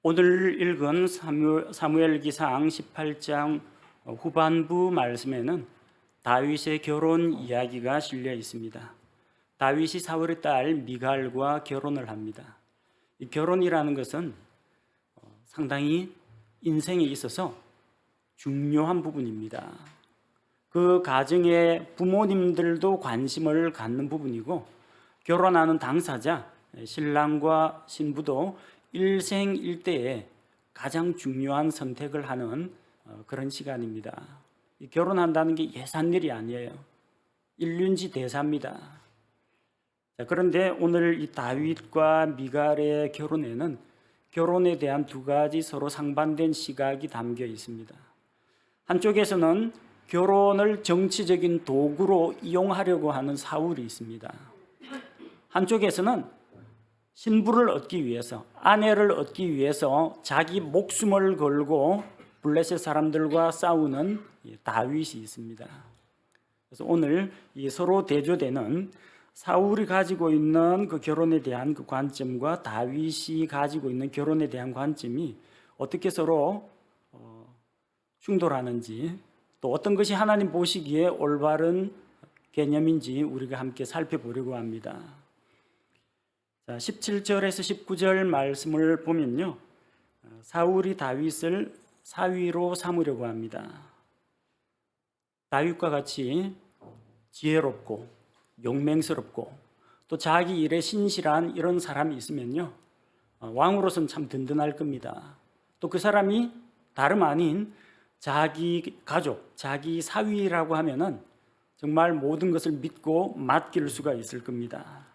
오늘 읽은 사무엘기상 18장 후반부 말씀에는 다윗의 결혼 이야기가 실려 있습니다. 다윗이 사울의 딸 미갈과 결혼을 합니다. 이 결혼이라는 것은 상당히 인생에 있어서 중요한 부분입니다. 그 가정의 부모님들도 관심을 갖는 부분이고, 결혼하는 당사자, 신랑과 신부도 일생일대에 가장 중요한 선택을 하는 그런 시간입니다. 결혼한다는 게 예산 일이 아니에요. 일륜지 대사입니다. 그런데 오늘 이 다윗과 미갈의 결혼에는 결혼에 대한 두 가지 서로 상반된 시각이 담겨 있습니다. 한쪽에서는 결혼을 정치적인 도구로 이용하려고 하는 사울이 있습니다. 한쪽에서는 신부를 얻기 위해서, 아내를 얻기 위해서 자기 목숨을 걸고 블레셋 사람들과 싸우는 다윗이 있습니다. 그래서 오늘 이 서로 대조되는 사울이 가지고 있는 그 결혼에 대한 그 관점과 다윗이 가지고 있는 결혼에 대한 관점이 어떻게 서로 충돌하는지, 또 어떤 것이 하나님 보시기에 올바른 개념인지 우리가 함께 살펴보려고 합니다. 17절에서 19절 말씀을 보면요, 사울이 다윗을 사위로 삼으려고 합니다. 다윗과 같이 지혜롭고 용맹스럽고 또 자기 일에 신실한 이런 사람이 있으면요, 왕으로서는 참 든든할 겁니다. 또 그 사람이 다름 아닌 자기 가족, 자기 사위라고 하면은 정말 모든 것을 믿고 맡길 수가 있을 겁니다.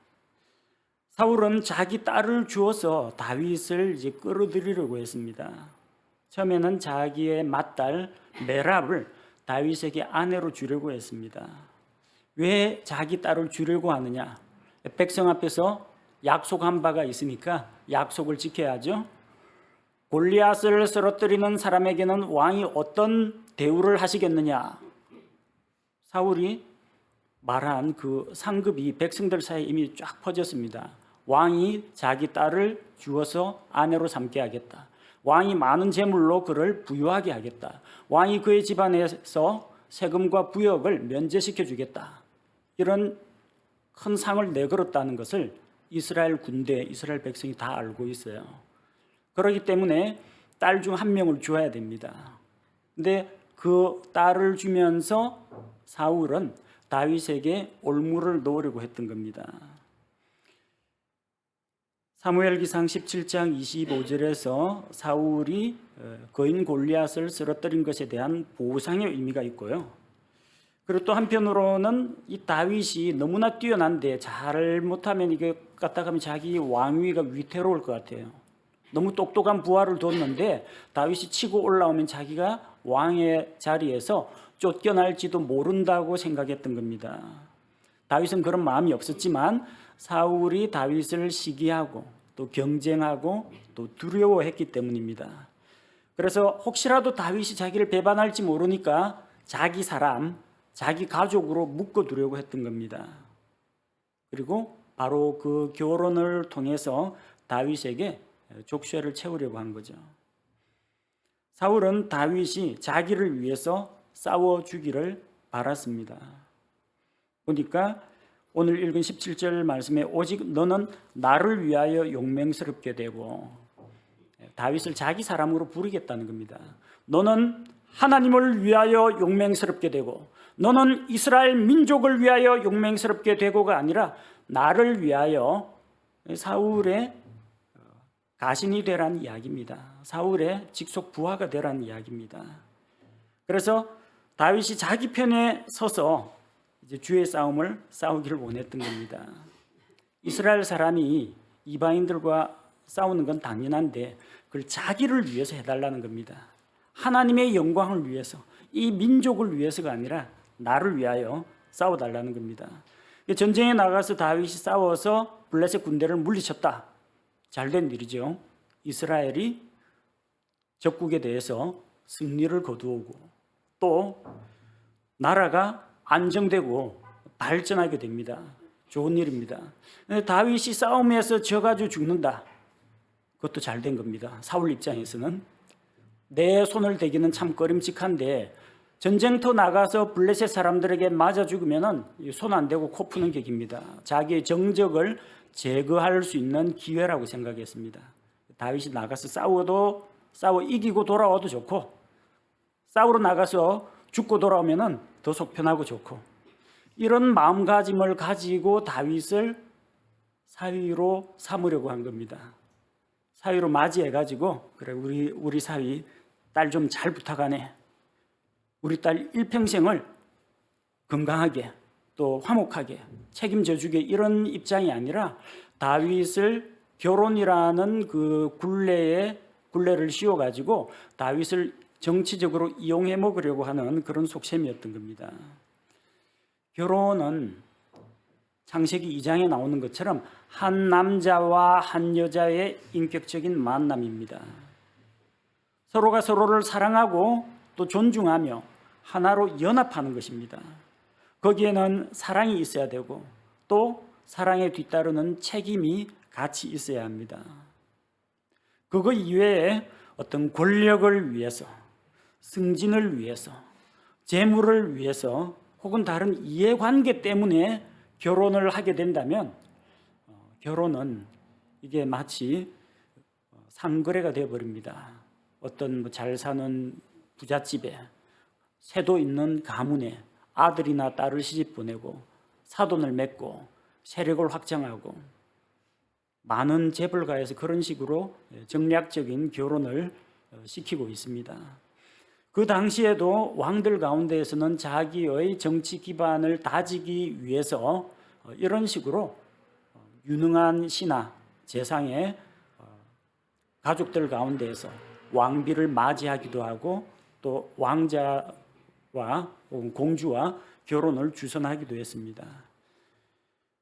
사울은 자기 딸을 주어서 다윗을 이제 끌어들이려고 했습니다. 처음에는 자기의 맏딸 메랍을 다윗에게 아내로 주려고 했습니다. 왜 자기 딸을 주려고 하느냐? 백성 앞에서 약속한 바가 있으니까 약속을 지켜야죠. 골리앗을 쓰러뜨리는 사람에게는 왕이 어떤 대우를 하시겠느냐? 사울이 말한 그 상급이 백성들 사이에 이미 쫙 퍼졌습니다. 왕이 자기 딸을 주어서 아내로 삼게 하겠다. 왕이 많은 재물로 그를 부유하게 하겠다. 왕이 그의 집안에서 세금과 부역을 면제시켜 주겠다. 이런 큰 상을 내걸었다는 것을 이스라엘 군대, 이스라엘 백성이 다 알고 있어요. 그렇기 때문에 딸 중 한 명을 줘야 됩니다. 근데 그 딸을 주면서 사울은 다윗에게 올무를 놓으려고 했던 겁니다. 사무엘기상 17장 25절에서 사울이 거인 골리앗을 쓰러뜨린 것에 대한 보상의 의미가 있고요. 그리고 또 한편으로는 이 다윗이 너무나 뛰어난데 잘못하면 이게 까딱하면 자기 왕위가 위태로울 것 같아요. 너무 똑똑한 부하를 뒀는데 다윗이 치고 올라오면 자기가 왕의 자리에서 쫓겨날지도 모른다고 생각했던 겁니다. 다윗은 그런 마음이 없었지만 사울이 다윗을 시기하고 또 경쟁하고 또 두려워했기 때문입니다. 그래서 혹시라도 다윗이 자기를 배반할지 모르니까 자기 사람, 자기 가족으로 묶어두려고 했던 겁니다. 그리고 바로 그 결혼을 통해서 다윗에게 족쇄를 채우려고 한 거죠. 사울은 다윗이 자기를 위해서 싸워주기를 바랐습니다. 보니까 오늘 읽은 17절 말씀에 오직 너는 나를 위하여 용맹스럽게 되고, 다윗을 자기 사람으로 부르겠다는 겁니다. 너는 하나님을 위하여 용맹스럽게 되고, 너는 이스라엘 민족을 위하여 용맹스럽게 되고가 아니라 나를 위하여 사울의 가신이 되라는 이야기입니다. 사울의 직속 부하가 되라는 이야기입니다. 그래서 다윗이 자기 편에 서서 이제 주의 싸움을 싸우기를 원했던 겁니다. 이스라엘 사람이 이방인들과 싸우는 건 당연한데 그걸 자기를 위해서 해달라는 겁니다. 하나님의 영광을 위해서, 이 민족을 위해서가 아니라 나를 위하여 싸워달라는 겁니다. 전쟁에 나가서 다윗이 싸워서 블레셋 군대를 물리쳤다. 잘된 일이죠. 이스라엘이 적국에 대해서 승리를 거두고 또 나라가 안정되고 발전하게 됩니다. 좋은 일입니다. 다윗이 싸움에서 져가지고 죽는다. 그것도 잘 된 겁니다. 사울 입장에서는 내 손을 대기는 참 꺼림칙한데 전쟁터 나가서 블레셋 사람들에게 맞아 죽으면은 손 안 대고 코 푸는 격입니다. 자기의 정적을 제거할 수 있는 기회라고 생각했습니다. 다윗이 나가서 싸워 이기고 돌아와도 좋고, 싸우러 나가서 죽고 돌아오면은 더 속편하고 좋고, 이런 마음가짐을 가지고 다윗을 사위로 삼으려고 한 겁니다. 사위로 맞이해가지고, 그래 우리 사위 딸 좀 잘 부탁하네. 우리 딸 일평생을 건강하게 또 화목하게 책임져 주게, 이런 입장이 아니라 다윗을 결혼이라는 그 굴레를 씌워가지고 다윗을 정치적으로 이용해 먹으려고 하는 그런 속셈이었던 겁니다. 결혼은 창세기 2장에 나오는 것처럼 한 남자와 한 여자의 인격적인 만남입니다. 서로가 서로를 사랑하고 또 존중하며 하나로 연합하는 것입니다. 거기에는 사랑이 있어야 되고 또 사랑에 뒤따르는 책임이 같이 있어야 합니다. 그거 이외에 어떤 권력을 위해서, 승진을 위해서, 재물을 위해서 혹은 다른 이해관계 때문에 결혼을 하게 된다면 결혼은 이게 마치 상거래가 되어버립니다. 어떤 잘 사는 부잣집에, 세도 있는 가문에 아들이나 딸을 시집 보내고 사돈을 맺고 세력을 확장하고 많은 재벌가에서 그런 식으로 정략적인 결혼을 시키고 있습니다. 그 당시에도 왕들 가운데에서는 자기의 정치 기반을 다지기 위해서 이런 식으로 유능한 신하, 재상의 가족들 가운데에서 왕비를 맞이하기도 하고 또 왕자와 공주와 결혼을 주선하기도 했습니다.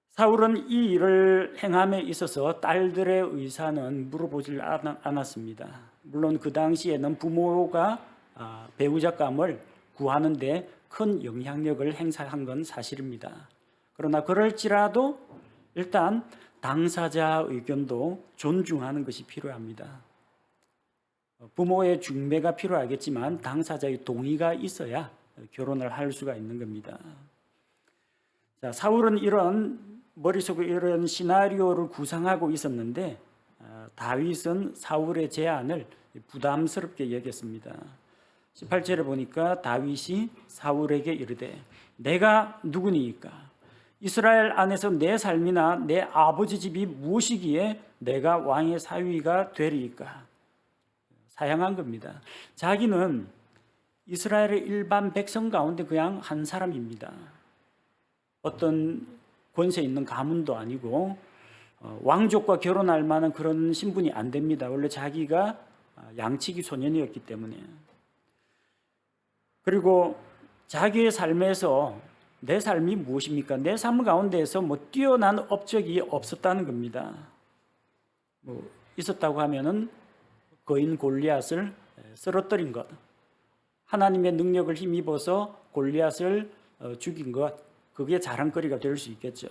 사울은 이 일을 행함에 있어서 딸들의 의사는 물어보질 않았습니다. 물론 그 당시에는 부모가 배우자감을 구하는 데 큰 영향력을 행사한 건 사실입니다. 그러나 그럴지라도 일단 당사자 의견도 존중하는 것이 필요합니다. 부모의 중매가 필요하겠지만 당사자의 동의가 있어야 결혼을 할 수가 있는 겁니다. 자, 사울은 머릿속에 이런 시나리오를 구상하고 있었는데 다윗은 사울의 제안을 부담스럽게 여겼습니다. 18절에 보니까 다윗이 사울에게 이르되 내가 누구니이까? 이스라엘 안에서 내 삶이나 내 아버지 집이 무엇이기에 내가 왕의 사위가 되리이까? 사양한 겁니다. 자기는 이스라엘의 일반 백성 가운데 그냥 한 사람입니다. 어떤 권세 있는 가문도 아니고 왕족과 결혼할 만한 그런 신분이 안 됩니다. 원래 자기가 양치기 소년이었기 때문에. 그리고 자기의 삶에서 내 삶이 무엇입니까? 내 삶 가운데에서 뛰어난 업적이 없었다는 겁니다. 있었다고 하면은 거인 골리앗을 쓰러뜨린 것, 하나님의 능력을 힘입어서 골리앗을 죽인 것, 그게 자랑거리가 될 수 있겠죠.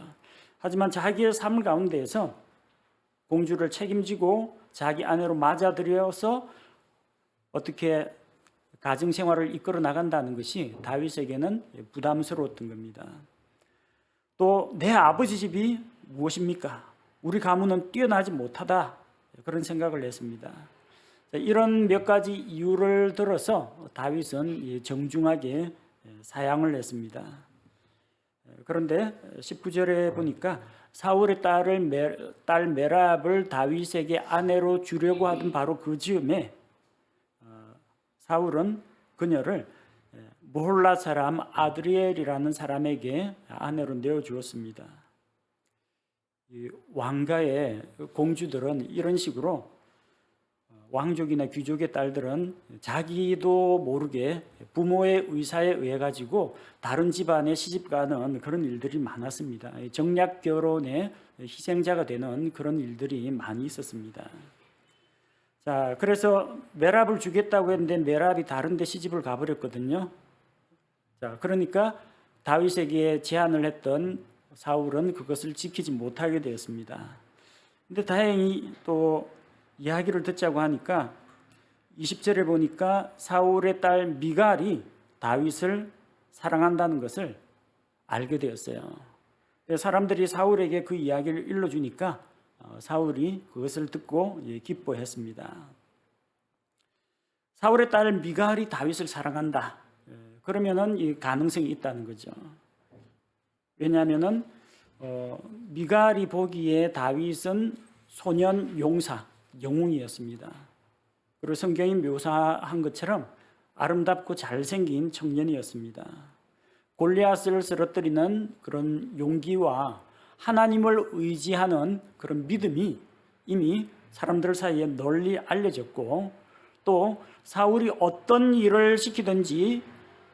하지만 자기의 삶 가운데에서 공주를 책임지고 자기 아내로 맞아들여서 어떻게 가정생활을 이끌어 나간다는 것이 다윗에게는 부담스러웠던 겁니다. 또 내 아버지 집이 무엇입니까? 우리 가문은 뛰어나지 못하다, 그런 생각을 했습니다. 이런 몇 가지 이유를 들어서 다윗은 정중하게 사양을 했습니다. 그런데 19절에 보니까 사울의 딸 메랍을 다윗에게 아내로 주려고 하던 바로 그 즈음에 사울은 그녀를 모홀라 사람 아드리엘이라는 사람에게 아내로 내어주었습니다. 왕가의 공주들은 이런 식으로, 왕족이나 귀족의 딸들은 자기도 모르게 부모의 의사에 의해 가지고 다른 집안에 시집가는 그런 일들이 많았습니다. 정략 결혼의 희생자가 되는 그런 일들이 많이 있었습니다. 자, 그래서 메랍을 주겠다고 했는데 메랍이 다른 데 시집을 가버렸거든요. 자, 그러니까 다윗에게 제안을 했던 사울은 그것을 지키지 못하게 되었습니다. 근데 다행히 또 이야기를 듣자고 하니까 20절에 보니까 사울의 딸 미갈이 다윗을 사랑한다는 것을 알게 되었어요. 사람들이 사울에게 그 이야기를 일러주니까 사울이 그것을 듣고 기뻐했습니다. 사울의 딸 미갈이 다윗을 사랑한다. 그러면은 이 가능성이 있다는 거죠. 왜냐하면은 미갈이 보기에 다윗은 소년 용사, 영웅이었습니다. 그리고 성경이 묘사한 것처럼 아름답고 잘생긴 청년이었습니다. 골리앗을 쓰러뜨리는 그런 용기와 하나님을 의지하는 그런 믿음이 이미 사람들 사이에 널리 알려졌고, 또 사울이 어떤 일을 시키든지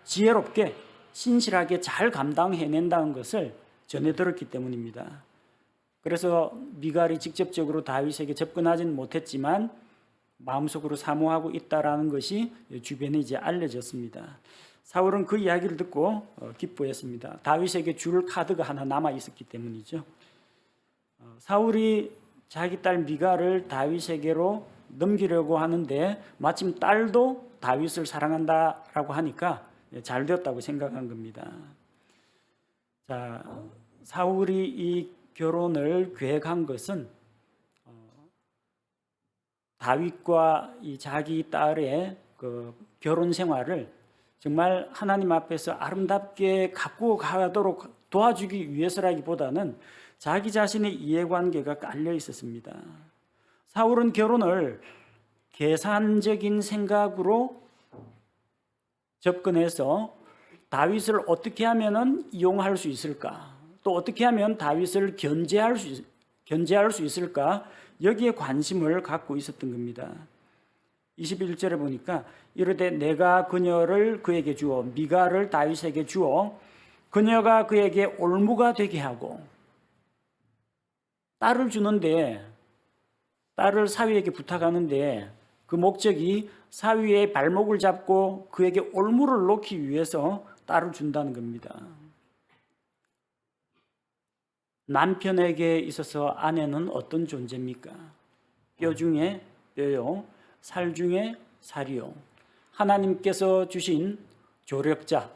지혜롭게 신실하게 잘 감당해낸다는 것을 전해 들었기 때문입니다. 그래서 미갈이 직접적으로 다윗에게 접근하지는 못했지만 마음속으로 사모하고 있다라는 것이 주변에 이제 알려졌습니다. 사울은 그 이야기를 듣고 기뻐했습니다. 다윗에게 줄 카드가 하나 남아 있었기 때문이죠. 사울이 자기 딸 미갈을 다윗에게로 넘기려고 하는데 마침 딸도 다윗을 사랑한다라고 하니까 잘 되었다고 생각한 겁니다. 자, 사울이 이 결혼을 계획한 것은 다윗과 이 자기 딸의 그 결혼 생활을 정말 하나님 앞에서 아름답게 갖고 가도록 도와주기 위해서라기보다는 자기 자신의 이해관계가 깔려 있었습니다. 사울은 결혼을 계산적인 생각으로 접근해서 다윗을 어떻게 하면 이용할 수 있을까? 또 어떻게 하면 다윗을 견제할 수 있을까? 여기에 관심을 갖고 있었던 겁니다. 21절에 보니까 이르되 내가 그녀를 그에게 주어 미갈을 다윗에게 주어 그녀가 그에게 올무가 되게 하고, 딸을 주는데 딸을 사위에게 부탁하는데 그 목적이 사위의 발목을 잡고 그에게 올무를 놓기 위해서 딸을 준다는 겁니다. 남편에게 있어서 아내는 어떤 존재입니까? 뼈 중에 뼈요, 살 중에 살이요. 하나님께서 주신 조력자,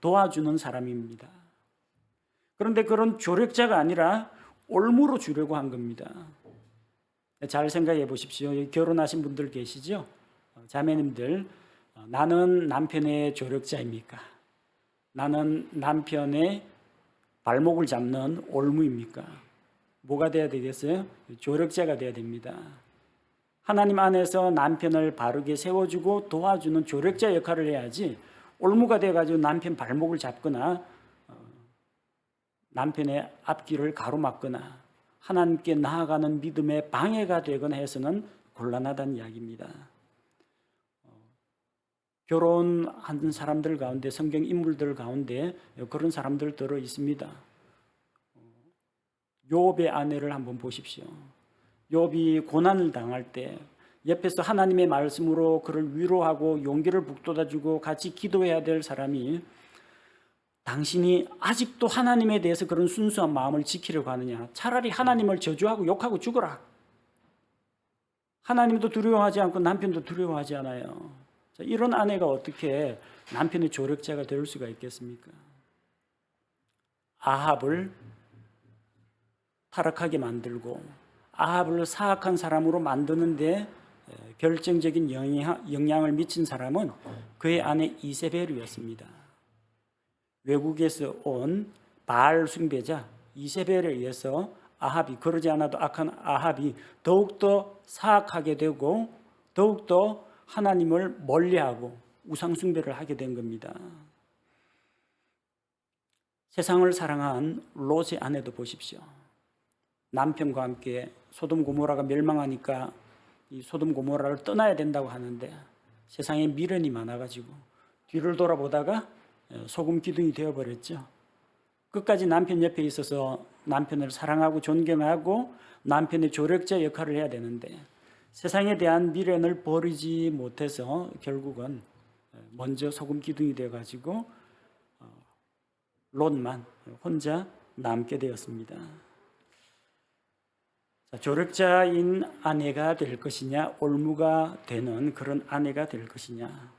도와주는 사람입니다. 그런데 그런 조력자가 아니라 올무로 주려고 한 겁니다. 잘 생각해 보십시오. 결혼하신 분들 계시죠? 자매님들, 나는 남편의 조력자입니까? 나는 남편의 발목을 잡는 올무입니까? 뭐가 돼야 되겠어요? 조력자가 돼야 됩니다. 하나님 안에서 남편을 바르게 세워주고 도와주는 조력자 역할을 해야지, 올무가 돼가지고 남편 발목을 잡거나 남편의 앞길을 가로막거나 하나님께 나아가는 믿음의 방해가 되거나 해서는 곤란하다는 이야기입니다. 결혼한 사람들 가운데, 성경 인물들 가운데 그런 사람들 들어 있습니다. 욥의 아내를 한번 보십시오. 욥이 고난을 당할 때 옆에서 하나님의 말씀으로 그를 위로하고 용기를 북돋아주고 같이 기도해야 될 사람이, 당신이 아직도 하나님에 대해서 그런 순수한 마음을 지키려고 하느냐? 차라리 하나님을 저주하고 욕하고 죽어라. 하나님도 두려워하지 않고 남편도 두려워하지 않아요. 자, 이런 아내가 어떻게 남편의 조력자가 될 수가 있겠습니까? 아합을 타락하게 만들고 아합을 사악한 사람으로 만드는데 결정적인 영향을 미친 사람은 그의 아내 이세벨이었습니다. 외국에서 온 바알 숭배자 이세벨에 의해서 아합이, 그러지 않아도 악한 아합이 더욱더 사악하게 되고 더욱더 하나님을 멀리하고 우상 숭배를 하게 된 겁니다. 세상을 사랑한 롯의 아내도 보십시오. 남편과 함께 소돔 고모라가 멸망하니까 이 소돔 고모라를 떠나야 된다고 하는데 세상에 미련이 많아가지고 뒤를 돌아보다가 소금 기둥이 되어버렸죠. 끝까지 남편 옆에 있어서 남편을 사랑하고 존경하고 남편의 조력자 역할을 해야 되는데 세상에 대한 미련을 버리지 못해서 결국은 먼저 소금 기둥이 되어가지고 롯만 혼자 남게 되었습니다. 조력자인 아내가 될 것이냐, 올무가 되는 그런 아내가 될 것이냐.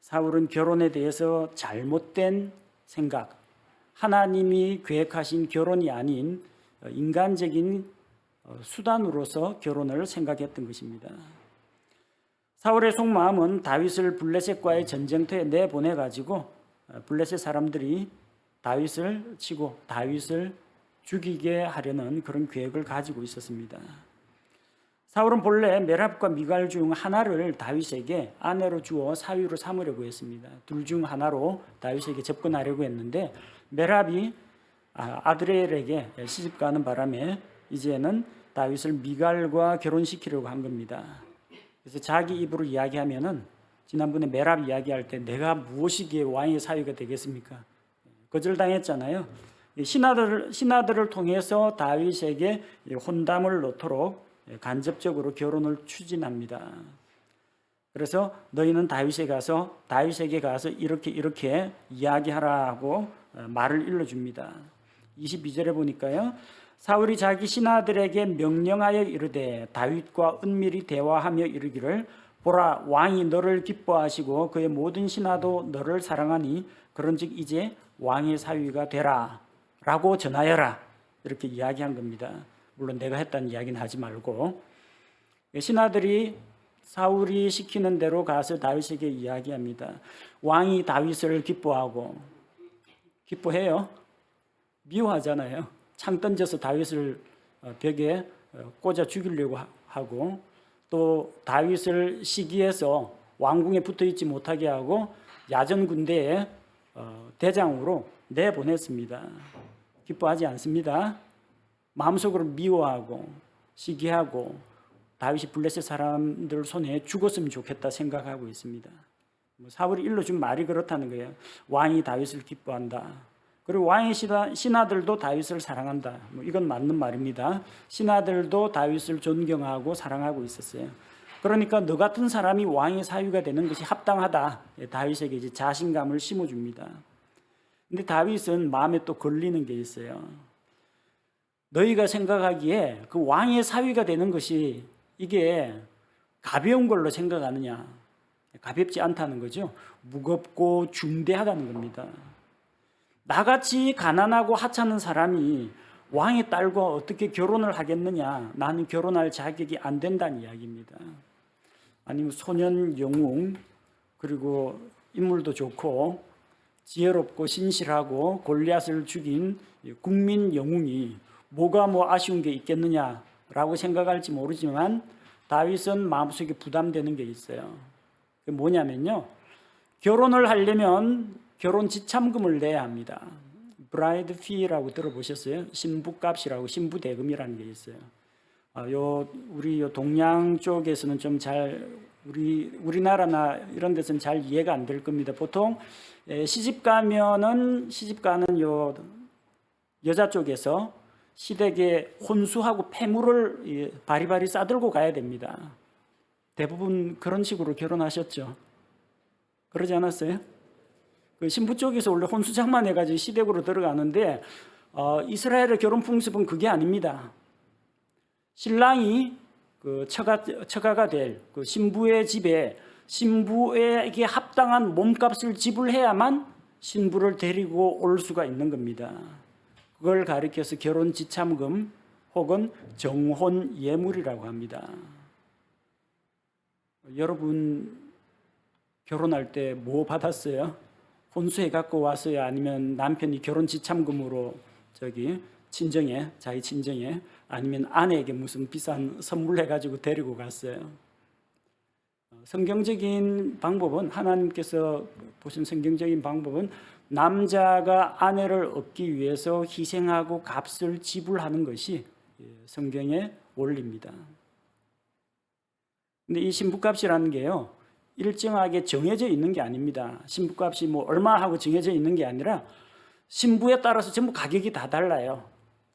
사울은 결혼에 대해서 잘못된 생각, 하나님이 계획하신 결혼이 아닌 인간적인 수단으로서 결혼을 생각했던 것입니다. 사울의 속마음은 다윗을 블레셋과의 전쟁터에 내보내 가지고 블레셋 사람들이 다윗을 치고 다윗을 죽이게 하려는 그런 계획을 가지고 있었습니다. 사울은 본래 메랍과 미갈 중 하나를 다윗에게 아내로 주어 사위로 삼으려고 했습니다. 둘 중 하나로 다윗에게 접근하려고 했는데 메랍이 아드레엘에게 시집가는 바람에 이제는 다윗을 미갈과 결혼시키려고 한 겁니다. 그래서 자기 입으로 이야기하면은 지난번에 메랍 이야기할 때 내가 무엇이기에 왕의 사위가 되겠습니까? 거절당했잖아요. 신하들을 통해서 다윗에게 혼담을 놓도록 간접적으로 결혼을 추진합니다. 그래서 너희는 다윗에게 가서 이렇게 이야기하라고 말을 일러줍니다. 22절에 보니까요. 사울이 자기 신하들에게 명령하여 이르되 다윗과 은밀히 대화하며 이르기를 보라 왕이 너를 기뻐하시고 그의 모든 신하도 너를 사랑하니 그런즉 이제 왕의 사위가 되라 라고 전하여라 이렇게 이야기한 겁니다. 물론 내가 했다는 이야기는 하지 말고 신하들이 사울이 시키는 대로 가서 다윗에게 이야기합니다. 왕이 다윗을 기뻐해요? 미워하잖아요. 창 던져서 다윗을 벽에 꽂아 죽이려고 하고 또 다윗을 시기해서 왕궁에 붙어 있지 못하게 하고 야전 군대의 대장으로 내보냈습니다. 기뻐하지 않습니다. 마음속으로 미워하고 시기하고 다윗이 블레셋 사람들 손에 죽었으면 좋겠다 생각하고 있습니다. 사울이 일러준 말이 그렇다는 거예요. 왕이 다윗을 기뻐한다. 그리고 왕의 신하들도 다윗을 사랑한다. 이건 맞는 말입니다. 신하들도 다윗을 존경하고 사랑하고 있었어요. 그러니까 너 같은 사람이 왕의 사위가 되는 것이 합당하다. 다윗에게 이제 자신감을 심어줍니다. 근데 다윗은 마음에 또 걸리는 게 있어요. 너희가 생각하기에 그 왕의 사위가 되는 것이 이게 가벼운 걸로 생각하느냐? 가볍지 않다는 거죠. 무겁고 중대하다는 겁니다. 나같이 가난하고 하찮은 사람이 왕의 딸과 어떻게 결혼을 하겠느냐? 나는 결혼할 자격이 안 된다는 이야기입니다. 아니면 소년 영웅, 그리고 인물도 좋고 지혜롭고 신실하고 골리앗을 죽인 국민 영웅이 뭐가 아쉬운 게 있겠느냐라고 생각할지 모르지만 다윗은 마음속에 부담되는 게 있어요. 그게 뭐냐면요. 결혼을 하려면 결혼 지참금을 내야 합니다. 브라이드 피라고 들어보셨어요? 신부값이라고 신부대금이라는 게 있어요. 우리 동양 쪽에서는 좀 우리나라나 이런 데서는 잘 이해가 안 될 겁니다. 보통 시집가는 여자 쪽에서 시댁에 혼수하고 폐물을 바리바리 싸들고 가야 됩니다. 대부분 그런 식으로 결혼하셨죠? 그러지 않았어요? 그 신부 쪽에서 원래 혼수장만 해가지고 시댁으로 들어가는데 이스라엘의 결혼 풍습은 그게 아닙니다. 신랑이 그 처가가 될 그 신부의 집에 신부에게 합당한 몸값을 지불해야만 신부를 데리고 올 수가 있는 겁니다. 그걸 가리켜서 결혼 지참금 혹은 정혼 예물이라고 합니다. 여러분 결혼할 때 뭐 받았어요? 혼수해 갖고 왔어요? 아니면 남편이 결혼 지참금으로 자기 친정에 아니면 아내에게 무슨 비싼 선물 해가지고 데리고 갔어요? 성경적인 방법은 하나님께서 보신 성경적인 방법은 남자가 아내를 얻기 위해서 희생하고 값을 지불하는 것이 성경의 원리입니다. 근데 이 신부값이라는 게요, 일정하게 정해져 있는 게 아닙니다. 신부값이 얼마 하고 정해져 있는 게 아니라 신부에 따라서 전부 가격이 다 달라요.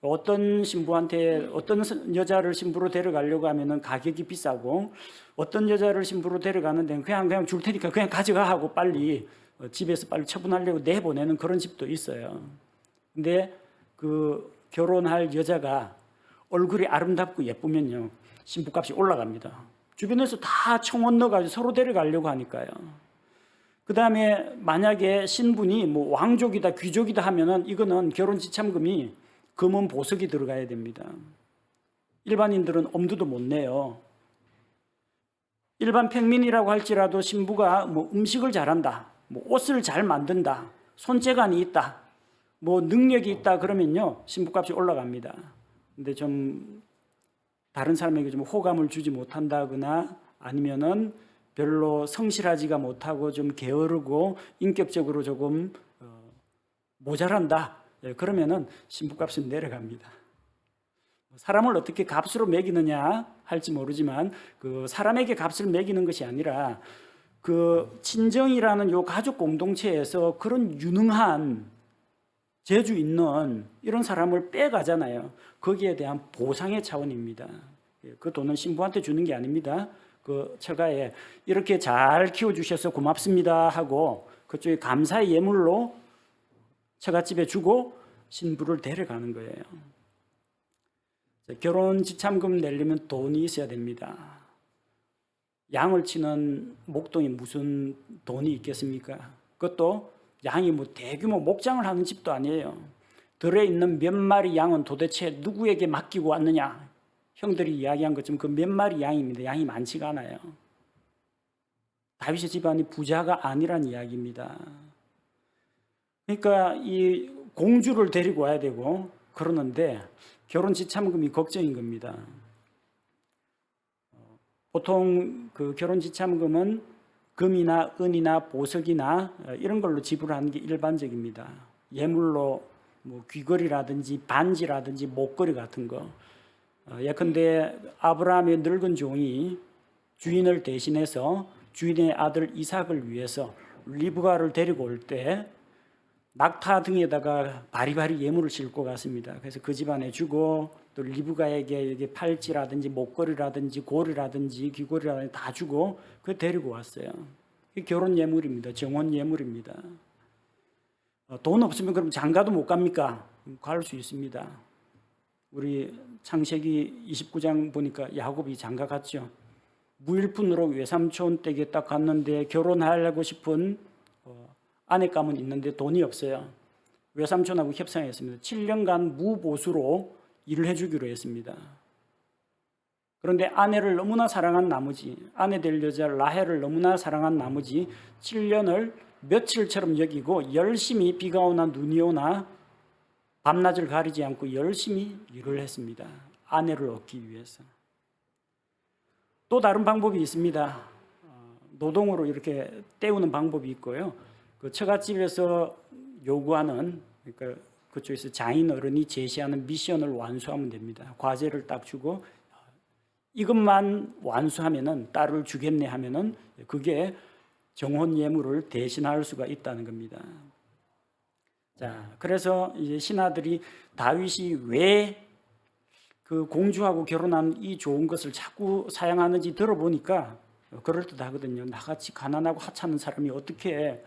어떤 신부한테 어떤 여자를 신부로 데려가려고 하면은 가격이 비싸고 어떤 여자를 신부로 데려가는 데는 그냥 줄 테니까 그냥 가져가 하고 빨리 집에서 빨리 처분하려고 내보내는 그런 집도 있어요. 근데 그 결혼할 여자가 얼굴이 아름답고 예쁘면요 신부값이 올라갑니다. 주변에서 다 청혼 넣어가지고 서로 데려가려고 하니까요. 그 다음에 만약에 신분이 뭐 왕족이다 귀족이다 하면은 이거는 결혼 지참금이 금은 보석이 들어가야 됩니다. 일반인들은 엄두도 못 내요. 일반 평민이라고 할지라도 신부가 뭐 음식을 잘한다, 뭐 옷을 잘 만든다, 손재간이 있다, 뭐 능력이 있다 그러면요 신부값이 올라갑니다. 근데 좀 다른 사람에게 좀 호감을 주지 못한다거나 아니면은 별로 성실하지가 못하고 좀 게으르고 인격적으로 조금 모자란다. 그러면은 신부값은 내려갑니다. 사람을 어떻게 값으로 매기느냐 할지 모르지만 그 사람에게 값을 매기는 것이 아니라 그 친정이라는 요 가족 공동체에서 그런 유능한 재주 있는 이런 사람을 빼가잖아요. 거기에 대한 보상의 차원입니다. 그 돈은 신부한테 주는 게 아닙니다. 그 처가에 이렇게 잘 키워주셔서 고맙습니다 하고 그쪽에 감사의 예물로 처갓집에 주고 신부를 데려가는 거예요. 결혼 지참금 내려면 돈이 있어야 됩니다. 양을 치는 목동에 무슨 돈이 있겠습니까? 그것도 양이 뭐 대규모 목장을 하는 집도 아니에요. 들에 있는 몇 마리 양은 도대체 누구에게 맡기고 왔느냐? 형들이 이야기한 것처럼 그 몇 마리 양입니다. 양이 많지가 않아요. 다윗의 집안이 부자가 아니란 이야기입니다. 그러니까 이 공주를 데리고 와야 되고 그러는데 결혼 지참금이 걱정인 겁니다. 보통 그 결혼 지참금은 금이나 은이나 보석이나 이런 걸로 지불하는 게 일반적입니다. 예물로 뭐 귀걸이라든지 반지라든지 목걸이 같은 거. 예컨대 아브라함의 늙은 종이 주인을 대신해서 주인의 아들 이삭을 위해서 리브가를 데리고 올 때 낙타 등에다가 바리바리 예물을 싣고 갔습니다. 그래서 그 집안에 주고 또 리브가에게 이게 팔찌라든지 목걸이라든지 고리라든지 귀걸이라든지 다 주고 그 데리고 왔어요. 결혼 예물입니다. 정혼 예물입니다. 돈 없으면 그럼 장가도 못 갑니까? 갈 수 있습니다. 우리 창세기 29장 보니까 야곱이 장가 갔죠. 무일푼으로 외삼촌 댁에 딱 갔는데 결혼하려고 싶은 아내감은 있는데 돈이 없어요. 외삼촌하고 협상했습니다. 7년간 무보수로 일을 해주기로 했습니다. 그런데 아내를 너무나 사랑한 나머지, 아내 될 여자 라헬을 너무나 사랑한 나머지 7년을 며칠처럼 여기고 열심히 비가 오나 눈이 오나 밤낮을 가리지 않고 열심히 일을 했습니다. 아내를 얻기 위해서. 또 다른 방법이 있습니다. 노동으로 이렇게 때우는 방법이 있고요. 그 처갓집에서 요구하는, 그러니까 그쪽에서 장인 어른이 제시하는 미션을 완수하면 됩니다. 과제를 딱 주고 이것만 완수하면은 딸을 주겠네 하면은 그게 정혼 예물을 대신할 수가 있다는 겁니다. 자, 그래서 이제 신하들이 다윗이 왜 그 공주하고 결혼한 이 좋은 것을 자꾸 사양하는지 들어보니까 그럴듯하거든요. 나같이 가난하고 하찮은 사람이 어떻게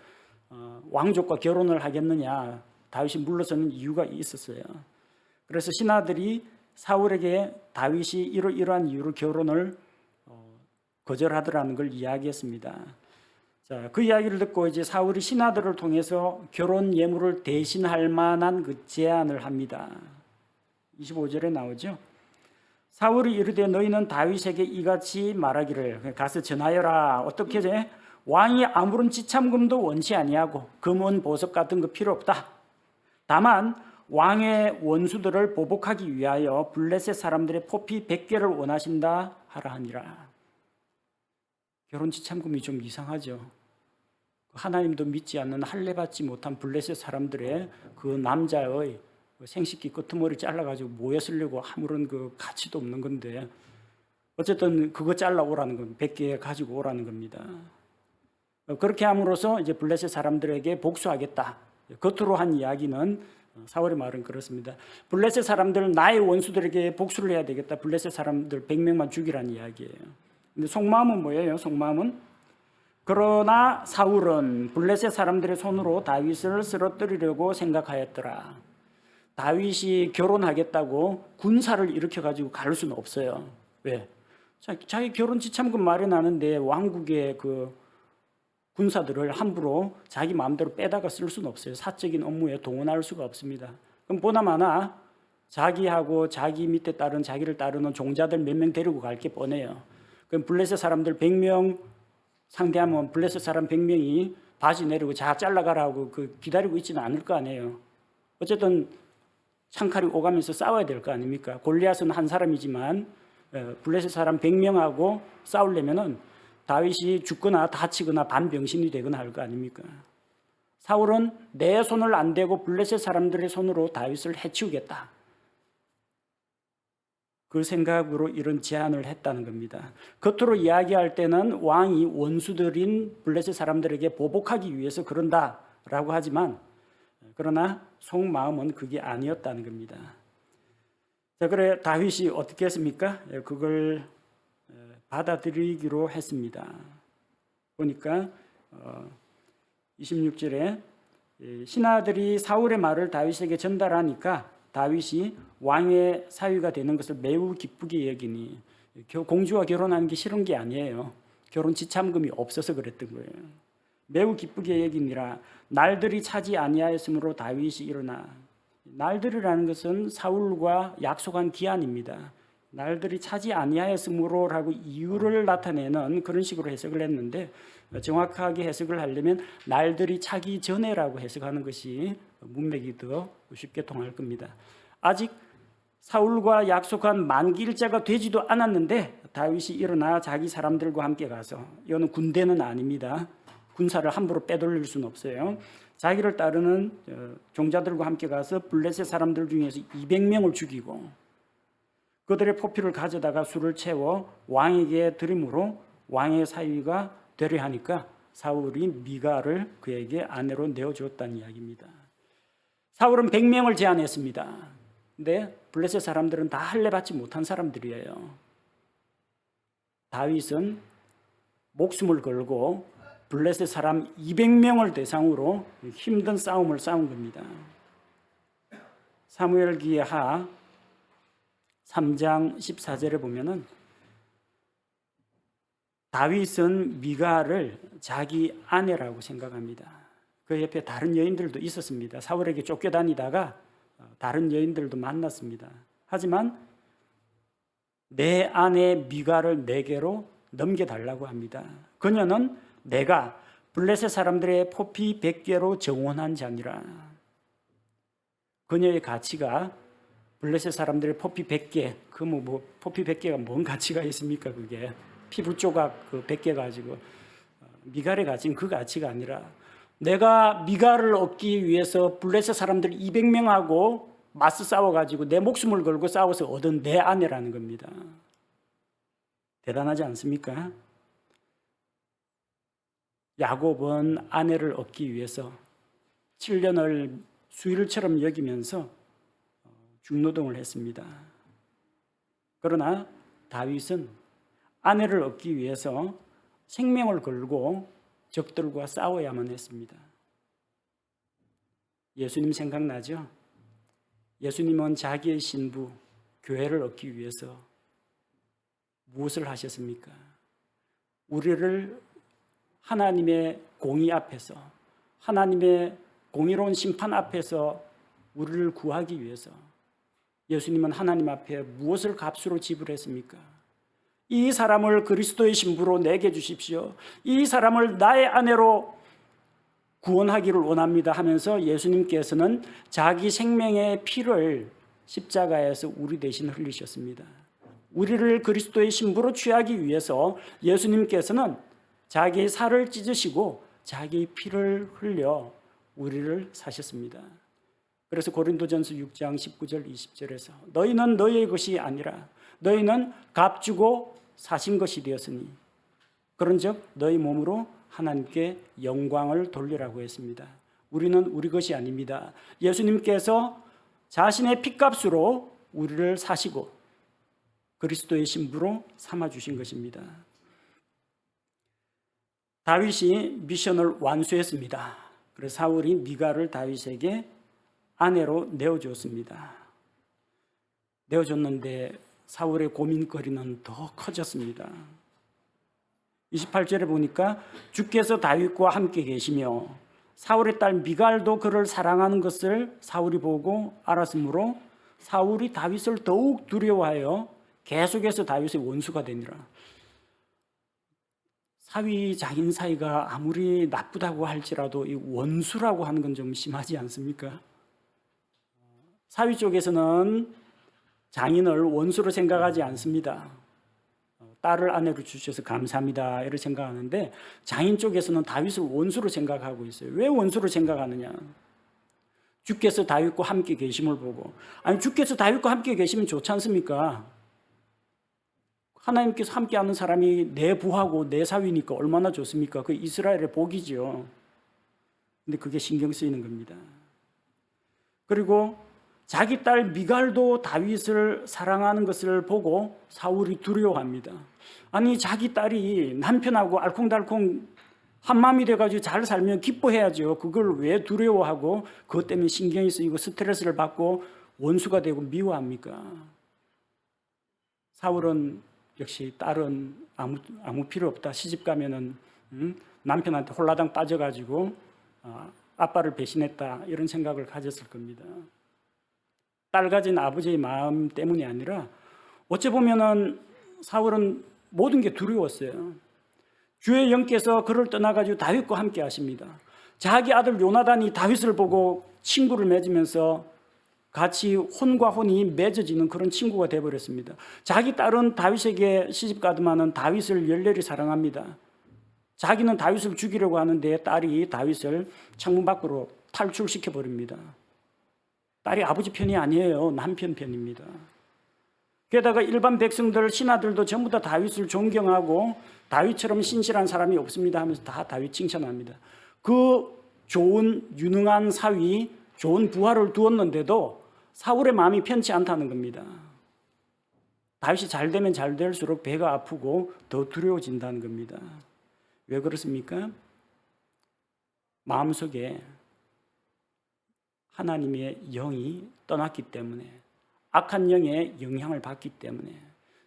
왕족과 결혼을 하겠느냐. 다윗이 물러서는 이유가 있었어요. 그래서 신하들이 사울에게 다윗이 이러한 이유로 결혼을 거절하더라는 걸 이야기했습니다. 자, 그 이야기를 듣고 이제 사울이 신하들을 통해서 결혼 예물을 대신할 만한 그 제안을 합니다. 25절에 나오죠. 사울이 이르되 너희는 다윗에게 이같이 말하기를 가서 전하여라. 어떻게 해? 왕이 아무런 지참금도 원치 아니하고 금은 보석 같은 거 필요 없다. 다만 왕의 원수들을 보복하기 위하여 블레셋 사람들의 포피 100개를 원하신다 하라 하니라. 결혼 지참금이 좀 이상하죠. 하나님도 믿지 않는 할례받지 못한 블레셋 사람들의 그 남자의 생식기 끄트머리 잘라가지고 모여 쓰려고 아무런 그 가치도 없는 건데 어쨌든 그거 잘라오라는 건 100개 가지고 오라는 겁니다. 그렇게 함으로써 이제 블레셋 사람들에게 복수하겠다. 겉으로 한 이야기는 사울의 말은 그렇습니다. 블레셋 사람들 나의 원수들에게 복수를 해야 되겠다. 블레셋 사람들 100명만 죽이라는 이야기예요. 근데 속마음은 뭐예요? 속마음은 그러나 사울은 블레셋 사람들의 손으로 다윗을 쓰러뜨리려고 생각하였더라. 다윗이 결혼하겠다고 군사를 일으켜가지고 갈 수는 없어요. 왜? 자기 결혼 지참금 마련하는데 왕국의 그 군사들을 함부로 자기 마음대로 빼다가 쓸 수는 없어요. 사적인 업무에 동원할 수가 없습니다. 그럼 보나마나 자기하고 자기 밑에 따른 자기를 따르는 종자들 몇 명 데리고 갈 게 뻔해요. 그럼 블레셋 사람들 100명 상대하면 블레셋 사람 100명이 바지 내리고 자 잘라가라고 기다리고 있지는 않을 거 아니에요. 어쨌든 창칼이 오가면서 싸워야 될 거 아닙니까? 골리앗은 한 사람이지만 블레셋 사람 100명하고 싸우려면은 다윗이 죽거나 다치거나 반병신이 되거나 할 거 아닙니까? 사울은 내 손을 안 대고 블레셋 사람들의 손으로 다윗을 해치우겠다. 그 생각으로 이런 제안을 했다는 겁니다. 겉으로 이야기할 때는 왕이 원수들인 블레셋 사람들에게 보복하기 위해서 그런다라고 하지만 그러나 속마음은 그게 아니었다는 겁니다. 자, 그래 다윗이 어떻게 했습니까? 그걸 받아들이기로 했습니다. 보니까 26절에 신하들이 사울의 말을 다윗에게 전달하니까 다윗이 왕의 사위가 되는 것을 매우 기쁘게 여기니 공주와 결혼하는 게 싫은 게 아니에요. 결혼 지참금이 없어서 그랬던 거예요. 매우 기쁘게 여기니라. 날들이 차지 아니하였으므로 다윗이 일어나. 날들이라는 것은 사울과 약속한 기한입니다. 날들이 차지 아니하였으므로라고 이유를 나타내는 그런 식으로 해석을 했는데 정확하게 해석을 하려면 날들이 차기 전에라고 해석하는 것이 문맥이 더 쉽게 통할 겁니다. 아직 사울과 약속한 만기일자가 되지도 않았는데 다윗이 일어나 자기 사람들과 함께 가서, 이거는 군대는 아닙니다. 군사를 함부로 빼돌릴 수는 없어요. 자기를 따르는 종자들과 함께 가서 블레셋 사람들 중에서 200명을 죽이고 그들의 포피를 가져다가 술을 채워 왕에게 드림으로 왕의 사위가 되려 하니까 사울이 미가를 그에게 아내로 내어주었다는 이야기입니다. 사울은 100명을 제안했습니다. 근데 블레셋 사람들은 다 할례받지 못한 사람들이에요. 다윗은 목숨을 걸고 블레셋 사람 200명을 대상으로 힘든 싸움을 싸운 겁니다. 사무엘기의 하 3장 14절에 보면은 다윗은 미가를 자기 아내라고 생각합니다. 그 옆에 다른 여인들도 있었습니다. 사울에게 쫓겨다니다가 다른 여인들도 만났습니다. 하지만 내 아내 미가를 내게로 넘겨달라고 합니다. 그녀는 내가 블레셋 사람들의 포피 100개로 정원한 자니라. 그녀의 가치가 블레셋 사람들의 포피 100개, 포피 100개가 뭔 가치가 있습니까? 그게 피부 조각 100개 가지고 미갈의 가치는 그 가치가 아니라 내가 미갈을 얻기 위해서 블레셋 사람들 200명하고 맞서 싸워가지고 내 목숨을 걸고 싸워서 얻은 내 아내라는 겁니다. 대단하지 않습니까? 야곱은 아내를 얻기 위해서 7년을 수일처럼 여기면서 중노동을 했습니다. 그러나 다윗은 아내를 얻기 위해서 생명을 걸고 적들과 싸워야만 했습니다. 예수님 생각나죠? 예수님은 자기의 신부 교회를 얻기 위해서 무엇을 하셨습니까? 우리를 하나님의 공의 앞에서, 하나님의 공의로운 심판 앞에서 우리를 구하기 위해서 예수님은 하나님 앞에 무엇을 값으로 지불했습니까? 이 사람을 그리스도의 신부로 내게 주십시오. 이 사람을 나의 아내로 구원하기를 원합니다 하면서 예수님께서는 자기 생명의 피를 십자가에서 우리 대신 흘리셨습니다. 우리를 그리스도의 신부로 취하기 위해서 예수님께서는 자기의 살을 찢으시고 자기의 피를 흘려 우리를 사셨습니다. 그래서 고린도전서 6장 19절 20절에서 너희는 너희의 것이 아니라 너희는 값주고 사신 것이 되었으니 그런즉 너희 몸으로 하나님께 영광을 돌리라고 했습니다. 우리는 우리 것이 아닙니다. 예수님께서 자신의 피값으로 우리를 사시고 그리스도의 신부로 삼아주신 것입니다. 다윗이 미션을 완수했습니다. 그래서 사울이 미가를 다윗에게 아내로 내어주었습니다. 내어줬는데 사울의 고민거리는 더 커졌습니다. 28절에 보니까 주께서 다윗과 함께 계시며 사울의 딸 미갈도 그를 사랑하는 것을 사울이 보고 알았으므로 사울이 다윗을 더욱 두려워하여 계속해서 다윗의 원수가 되니라. 사위 장인 사이가 아무리 나쁘다고 할지라도 이 원수라고 하는 건 좀 심하지 않습니까? 사위 쪽에서는 장인을 원수로 생각하지 않습니다. 딸을 아내로 주셔서 감사합니다 이렇게 생각하는데, 장인 쪽에서는 다윗을 원수로 생각하고 있어요. 왜 원수로 생각하느냐? 주께서 다윗과 함께 계심을 보고. 아니, 주께서 다윗과 함께 계시면 좋지 않습니까? 하나님께서 함께하는 사람이 내 부하고 내 사위니까 얼마나 좋습니까? 그 이스라엘의 복이죠. 근데 그게 신경 쓰이는 겁니다. 그리고 자기 딸 미갈도 다윗을 사랑하는 것을 보고 사울이 두려워합니다. 아니, 자기 딸이 남편하고 알콩달콩 한마음이 돼가지고 잘 살면 기뻐해야죠. 그걸 왜 두려워하고 그것 때문에 신경이 쓰이고 스트레스를 받고 원수가 되고 미워합니까? 사울은 역시 딸은 아무 필요 없다. 시집 가면은 남편한테 홀라당 빠져가지고 아빠를 배신했다 이런 생각을 가졌을 겁니다. 딸 가진 아버지의 마음 때문이 아니라 어찌 보면은 사울은 모든 게 두려웠어요. 주의 영께서 그를 떠나가지고 다윗과 함께 하십니다. 자기 아들 요나단이 다윗을 보고 친구를 맺으면서 같이 혼과 혼이 맺어지는 그런 친구가 되어버렸습니다. 자기 딸은 다윗에게 시집가더만은 다윗을 열렬히 사랑합니다. 자기는 다윗을 죽이려고 하는데 딸이 다윗을 창문 밖으로 탈출시켜버립니다. 딸이 아버지 편이 아니에요. 남편 편입니다. 게다가 일반 백성들, 신하들도 전부 다 다윗을 존경하고 다윗처럼 신실한 사람이 없습니다 하면서 다 다윗 칭찬합니다. 그 좋은 유능한 사위, 좋은 부하를 두었는데도 사울의 마음이 편치 않다는 겁니다. 다윗이 잘 되면 잘 될수록 배가 아프고 더 두려워진다는 겁니다. 왜 그렇습니까? 마음속에 하나님의 영이 떠났기 때문에, 악한 영의 영향을 받기 때문에,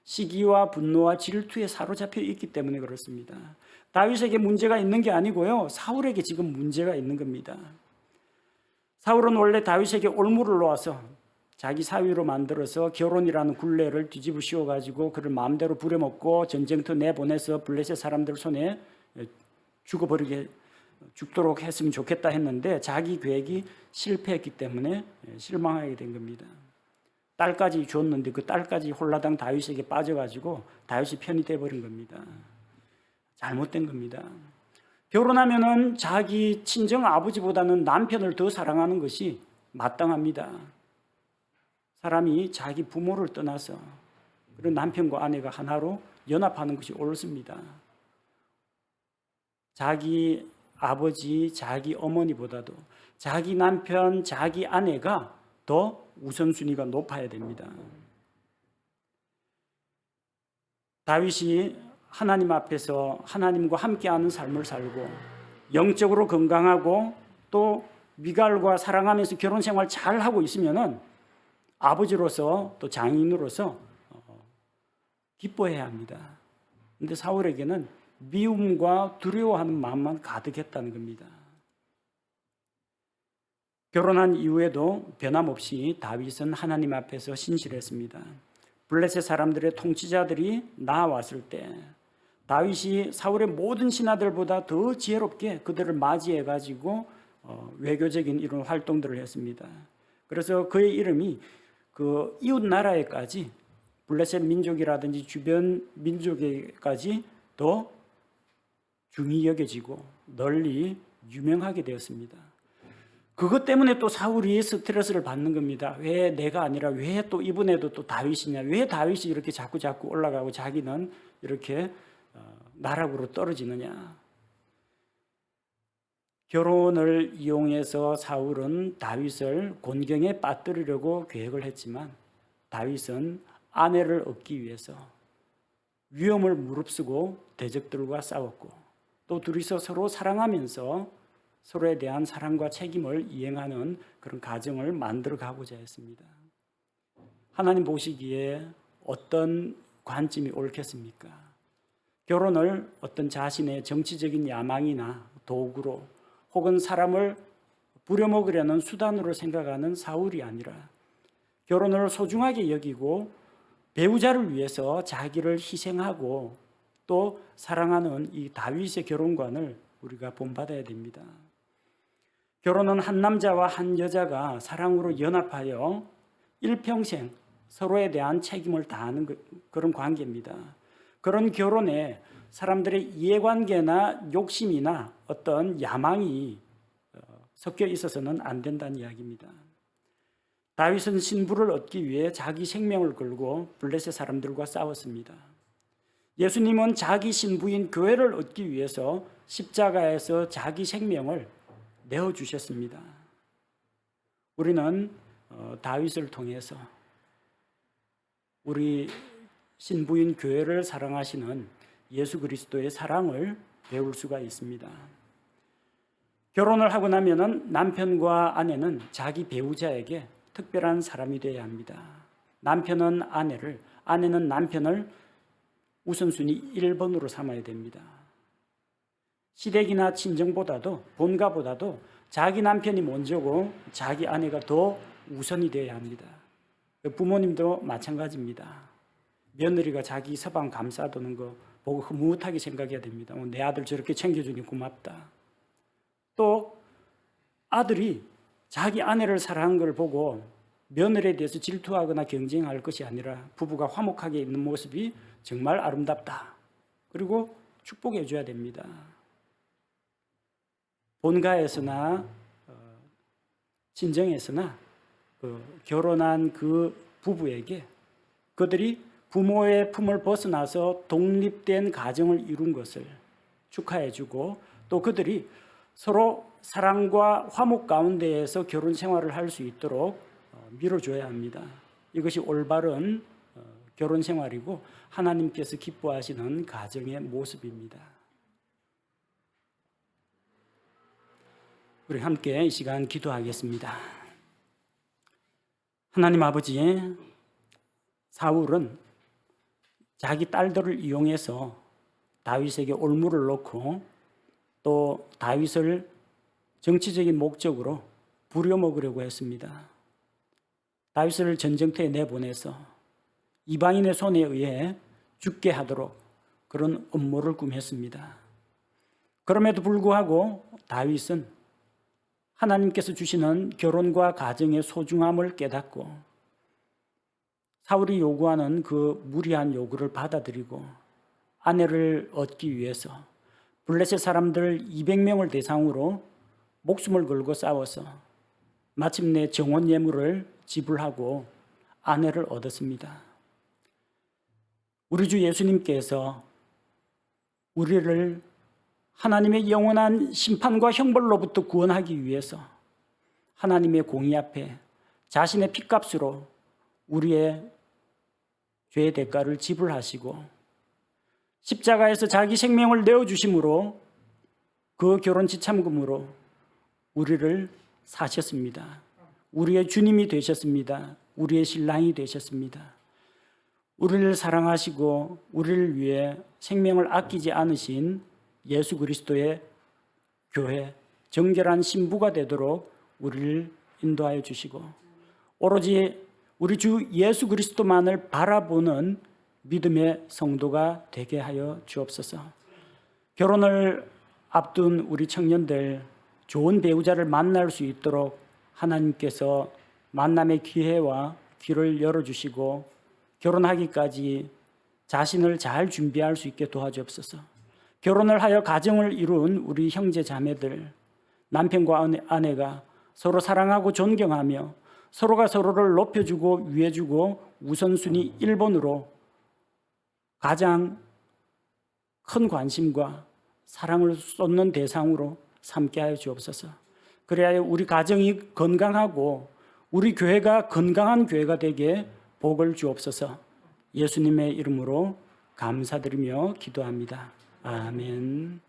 시기와 분노와 질투에 사로잡혀 있기 때문에 그렇습니다. 다윗에게 문제가 있는 게 아니고요, 사울에게 지금 문제가 있는 겁니다. 사울은 원래 다윗에게 올무를 놓아서 자기 사위로 만들어서 결혼이라는 굴레를 뒤집어 씌워가지고 그를 마음대로 부려먹고 전쟁터 내보내서 블레셋 사람들 손에 죽도록 했으면 좋겠다 했는데 자기 계획이 실패했기 때문에 실망하게 된 겁니다. 딸까지 줬는데 그 딸까지 홀라당 다윗에게 빠져가지고 다윗이 편이 돼버린 겁니다. 잘못된 겁니다. 결혼하면은 자기 친정 아버지보다는 남편을 더 사랑하는 것이 마땅합니다. 사람이 자기 부모를 떠나서 그런 남편과 아내가 하나로 연합하는 것이 옳습니다. 자기 아버지, 자기 어머니보다도 자기 남편, 자기 아내가 더 우선순위가 높아야 됩니다. 다윗이 하나님 앞에서 하나님과 함께하는 삶을 살고 영적으로 건강하고 또 미갈과 사랑하면서 결혼 생활 잘 하고 있으면은 아버지로서 또 장인으로서 기뻐해야 합니다. 그런데 사울에게는 미움과 두려워하는 마음만 가득했다는 겁니다. 결혼한 이후에도 변함없이 다윗은 하나님 앞에서 신실했습니다. 블레셋 사람들의 통치자들이 나왔을 때 다윗이 사울의 모든 신하들보다 더 지혜롭게 그들을 맞이해가지고 외교적인 이런 활동들을 했습니다. 그래서 그의 이름이 그 이웃 나라에까지, 블레셋 민족이라든지 주변 민족에까지 더 중히 여겨지고 널리 유명하게 되었습니다. 그것 때문에 또 사울이 스트레스를 받는 겁니다. 왜 내가 아니라 왜 또 이번에도 또 다윗이냐? 왜 다윗이 이렇게 자꾸 올라가고 자기는 이렇게 나락으로 떨어지느냐? 결혼을 이용해서 사울은 다윗을 곤경에 빠뜨리려고 계획을 했지만 다윗은 아내를 얻기 위해서 위험을 무릅쓰고 대적들과 싸웠고 또 둘이서 서로 사랑하면서 서로에 대한 사랑과 책임을 이행하는 그런 가정을 만들어 가고자 했습니다. 하나님 보시기에 어떤 관점이 옳겠습니까? 결혼을 어떤 자신의 정치적인 야망이나 도구로 혹은 사람을 부려먹으려는 수단으로 생각하는 사울이 아니라 결혼을 소중하게 여기고 배우자를 위해서 자기를 희생하고 또 사랑하는 이 다윗의 결혼관을 우리가 본받아야 됩니다. 결혼은 한 남자와 한 여자가 사랑으로 연합하여 일평생 서로에 대한 책임을 다하는 그런 관계입니다. 그런 결혼에 사람들의 이해관계나 욕심이나 어떤 야망이 섞여 있어서는 안 된다는 이야기입니다. 다윗은 신부를 얻기 위해 자기 생명을 걸고 블레셋 사람들과 싸웠습니다. 예수님은 자기 신부인 교회를 얻기 위해서 십자가에서 자기 생명을 내어주셨습니다. 우리는 다윗을 통해서 우리 신부인 교회를 사랑하시는 예수 그리스도의 사랑을 배울 수가 있습니다. 결혼을 하고 나면은 남편과 아내는 자기 배우자에게 특별한 사람이 되어야 합니다. 남편은 아내를, 아내는 남편을 우선순위 1번으로 삼아야 됩니다. 시댁이나 친정보다도 본가보다도 자기 남편이 먼저고 자기 아내가 더 우선이 되어야 합니다. 부모님도 마찬가지입니다. 며느리가 자기 서방 감싸두는 거 보고 흐뭇하게 생각해야 됩니다. 내 아들 저렇게 챙겨주니 고맙다. 또 아들이 자기 아내를 사랑하는 걸 보고 며느리에 대해서 질투하거나 경쟁할 것이 아니라 부부가 화목하게 있는 모습이 정말 아름답다. 그리고 축복해 줘야 됩니다. 본가에서나 친정에서나 결혼한 그 부부에게 그들이 부모의 품을 벗어나서 독립된 가정을 이룬 것을 축하해 주고 또 그들이 서로 사랑과 화목 가운데에서 결혼 생활을 할 수 있도록 밀어줘야 합니다. 이것이 올바른 결혼 생활이고 하나님께서 기뻐하시는 가정의 모습입니다. 우리 함께 이 시간 기도하겠습니다. 하나님 아버지, 사울은 자기 딸들을 이용해서 다윗에게 올무를 놓고 또 다윗을 정치적인 목적으로 부려먹으려고 했습니다. 다윗을 전쟁터에 내보내서 이방인의 손에 의해 죽게 하도록 그런 음모를 꾸몄습니다. 그럼에도 불구하고 다윗은 하나님께서 주시는 결혼과 가정의 소중함을 깨닫고 사울이 요구하는 그 무리한 요구를 받아들이고 아내를 얻기 위해서 블레셋 사람들 200명을 대상으로 목숨을 걸고 싸워서 마침내 정원 예물을 지불하고 아내를 얻었습니다. 우리 주 예수님께서 우리를 하나님의 영원한 심판과 형벌로부터 구원하기 위해서 하나님의 공의 앞에 자신의 핏값으로 우리의 죄의 대가를 지불하시고 십자가에서 자기 생명을 내어주심으로 그 결혼 지참금으로 우리를 사셨습니다. 우리의 주님이 되셨습니다. 우리의 신랑이 되셨습니다. 우리를 사랑하시고 우리를 위해 생명을 아끼지 않으신 예수 그리스도의 교회, 정결한 신부가 되도록 우리를 인도하여 주시고 오로지 우리 주 예수 그리스도만을 바라보는 믿음의 성도가 되게 하여 주옵소서. 결혼을 앞둔 우리 청년들 좋은 배우자를 만날 수 있도록 하나님께서 만남의 기회와 길을 열어주시고 결혼하기까지 자신을 잘 준비할 수 있게 도와주옵소서. 결혼을 하여 가정을 이룬 우리 형제 자매들, 남편과 아내가 서로 사랑하고 존경하며 서로가 서로를 높여주고 위해주고 우선순위 1번으로 가장 큰 관심과 사랑을 쏟는 대상으로 삼게 하여 주옵소서. 그래야 우리 가정이 건강하고 우리 교회가 건강한 교회가 되게 복을 주옵소서. 예수님의 이름으로 감사드리며 기도합니다. 아멘.